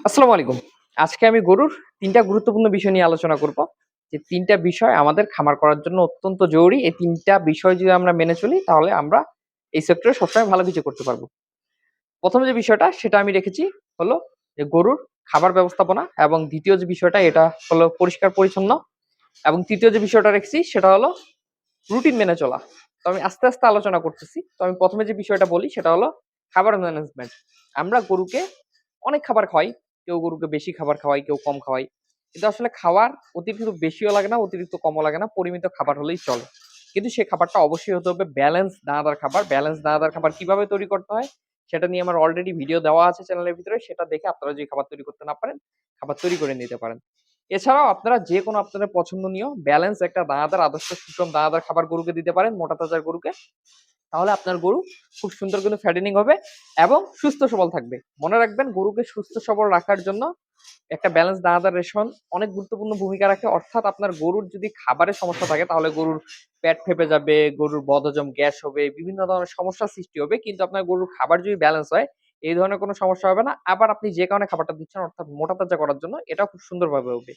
আসসালামু আলাইকুম। আজকে আমি গরুর ৩ টা গুরুত্বপূর্ণ বিষয় নিয়ে আলোচনা করব। যে ৩ টা বিষয় আমাদের খামার করার জন্য অত্যন্ত জরুরি। এই ৩ টা বিষয় যদি আমরা মেনে চলি তাহলে আমরা এই সেক্টরে সবসময় ভালো কিছু করতে পারব। ১ম যে বিষয়টা সেটা আমি রেখেছি হলো যে গরুর খাবার ব্যবস্থাপনা এবং ২য় যে বিষয়টা এটা হলো পরিষ্কার-পরিচ্ছন্ন এবং ৩য় যে বিষয়টা রেখেছি সেটা হলো রুটিন মেনে চলা। তো আমি আস্তে আলোচনা করতেছি। তো আমি ১ম এ যে বিষয়টা বলি সেটা হলো খাবার ম্যানেজমেন্ট। আমরা গরুকে অনেক খাবার খাওয়াই। কেউ গরুকে বেশি খাবার খাওয়াই, কেউ কম খাওয়াই। কিন্তু আসলে খাওয়ার অতিরিক্ত বেশিও লাগে না, অতিরিক্ত কমও লাগে না। পরিমিত খাবার হলেই চলে। কিন্তু সেই খাবারটা অবশ্যই হতে হবে ব্যালেন্স দানাদার খাবার। ব্যালেন্স দানাদার খাবার কিভাবে তৈরি করতে হয় সেটা নিয়ে আমার অলরেডি ভিডিও দেওয়া আছে চ্যানেলের ভিতরে। সেটা দেখে আপনারা যদি খাবার তৈরি করতে না পারেন, খাবার তৈরি করে নিতে পারেন। এছাড়াও আপনারা যেকোনো আপনাদের পছন্দনীয় ব্যালেন্স একটা দানাদার আদর্শ সুষম দানাদার খাবার গরুকে দিতে পারেন, মোটা তাজার গরুকে। তাহলে আপনার গরু খুব সুন্দর কিন্তু ফ্যাটেনিং হবে এবং সুস্থ সবল থাকবে। মনে রাখবেন গরুকে সুস্থ সবল রাখার জন্য একটা ব্যালেন্স দানাদার রেশন অনেক গুরুত্বপূর্ণ ভূমিকা রাখে। অর্থাৎ আপনার গরুর যদি খাবারের সমস্যা থাকে তাহলে গরুর পেট ফেঁপে যাবে, গরুর বদহজম গ্যাস হবে, বিভিন্ন ধরনের সমস্যার সৃষ্টি হবে। কিন্তু আপনার গরুর খাবার যদি ব্যালেন্স হয় এই ধরনের কোনো সমস্যা হবে না। আবার আপনি যে কারণে খাবারটা দিচ্ছেন অর্থাৎ মোটা তাজা করার জন্য এটাও খুব সুন্দরভাবে হবে।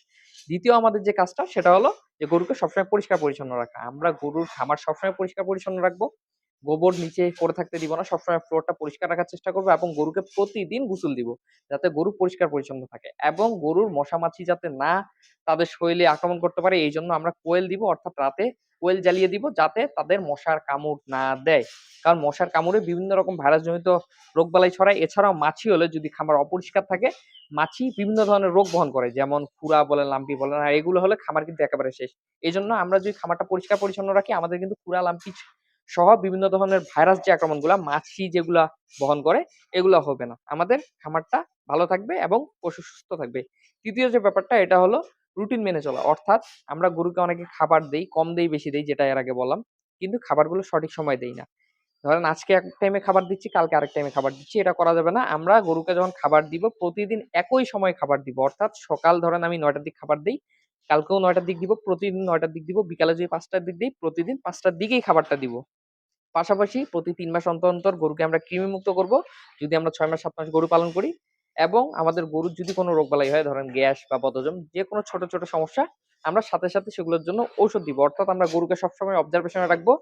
২য় আমাদের যে কাজটা সেটা হলো যে গরুকে সবসময় পরিষ্কার পরিচ্ছন্ন রাখা। আমরা গরুর খামার সবসময় পরিষ্কার পরিচ্ছন্ন রাখবো। গোবর নিচে পড়ে থাকতে দিব না। সবসময় ফ্লোরটা পরিষ্কার রাখার চেষ্টা করব এবং গরুকে প্রতিদিন গোসল দিব। যাতে গরু পরিষ্কার পরিচ্ছন্ন থাকে এবং গরুর মশা মাছি যাতে না তাদের শরীরে আক্রমণ করতে পারে এইজন্য আমরা কোয়েল দিব অর্থাৎ রাতে কোয়েল জ্বালিয়ে দিব যাতে তাদের মশার কামড় না দেয়। কারণ মশার কামড়ে বিভিন্ন রকম ভাইরাসজনিত রোগবালাই ছড়ায়। এছাড়াও মাছি হলে যদি খামার অপরিষ্কার থাকে, মাছি বিভিন্ন ধরনের রোগ বহন করে। যেমন খুরা বলেন, লাম্পি বলেন আর এগুলো হলে খামার কিন্তু একেবারে শেষ। এজন্য আমরা যদি খামারটা পরিষ্কার পরিচ্ছন্ন রাখি আমাদের কিন্তু খুরা, লাম্পি সহ বিভিন্ন ধরনের ভাইরাস যে আক্রমণগুলা মাছি যেগুলা বহন করে এগুলা হবে না। আমাদের খামারটা ভালো থাকবে এবং পশু সুস্থ থাকবে। ৩য় যে ব্যাপারটা এটা হলো রুটিন মেনে চলা। অর্থাৎ আমরা গরুকে অনেকে খাবার দেই, কম দেই, বেশি দেই যেটা এর আগে বললাম। কিন্তু খাবারগুলো সঠিক সময় দেই না। ধরেন আজকে এক টাইমে খাবার দিচ্ছি, কালকে আরেক টাইমে খাবার দিচ্ছি। এটা করা যাবে না। আমরা গরুকে যখন খাবার দিব প্রতিদিন একই সময়ে খাবার দিব। অর্থাৎ সকাল ধরেন আমি ৯ টার দিকে খাবার দেই, কালকেও ৯ টার দিক দিব, প্রতিদিন ৯ টার দিক দিব। বিকালে যদি ৫ টার দিক দেই, প্রতিদিন ৫ টার দিকেই খাবারটা দিব। পাশাপাশি প্রতি ৩ মাস অন্তর গরুকে আমরা কৃমিমুক্ত করব। যদি আমরা ৬ মাস ৭ মাস গরু পালন করি এবং আমাদের গরুর যদি কোনো রোগবালাই হয় ধরেন গ্যাস বা বদহজম যেকোনো ছোট সমস্যা আমরা সাথে সেগুলোর জন্য ঔষধ দিব। অর্থাৎ আমরা গরুকে সবসময় অবজারভেশনে রাখবো।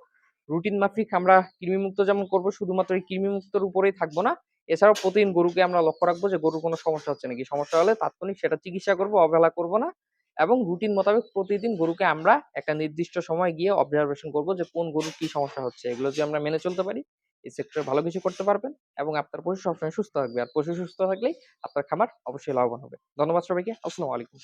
রুটিন মাফিক আমরা কৃমিমুক্ত যেমন করব শুধুমাত্র এই কৃমিমুক্তর উপরেই থাকবো না। এছাড়াও প্রতিদিন গরুকে আমরা লক্ষ্য রাখবো যে গরুর কোনো সমস্যা হচ্ছে নাকি। সমস্যা হলে তাৎক্ষণিক সেটা চিকিৎসা করব, অবহেলা করব না। এবং রুটিন মোতাবেক প্রতিদিন গরুকে আমরা একটা নির্দিষ্ট সময় গিয়ে অবজারভেশন করব যে কোন গরুর কি সমস্যা হচ্ছে। এগুলো যদি আমরা মেনে চলতে পারি এই সেক্টরে ভালো কিছু করতে পারবেন এবং আপনার পশু সবসময় সুস্থ থাকবে। আর পশু সুস্থ থাকলেই আপনার খামার অবশ্যই লাভবান হবে। ধন্যবাদ সবাইকে। আসসালামু আলাইকুম।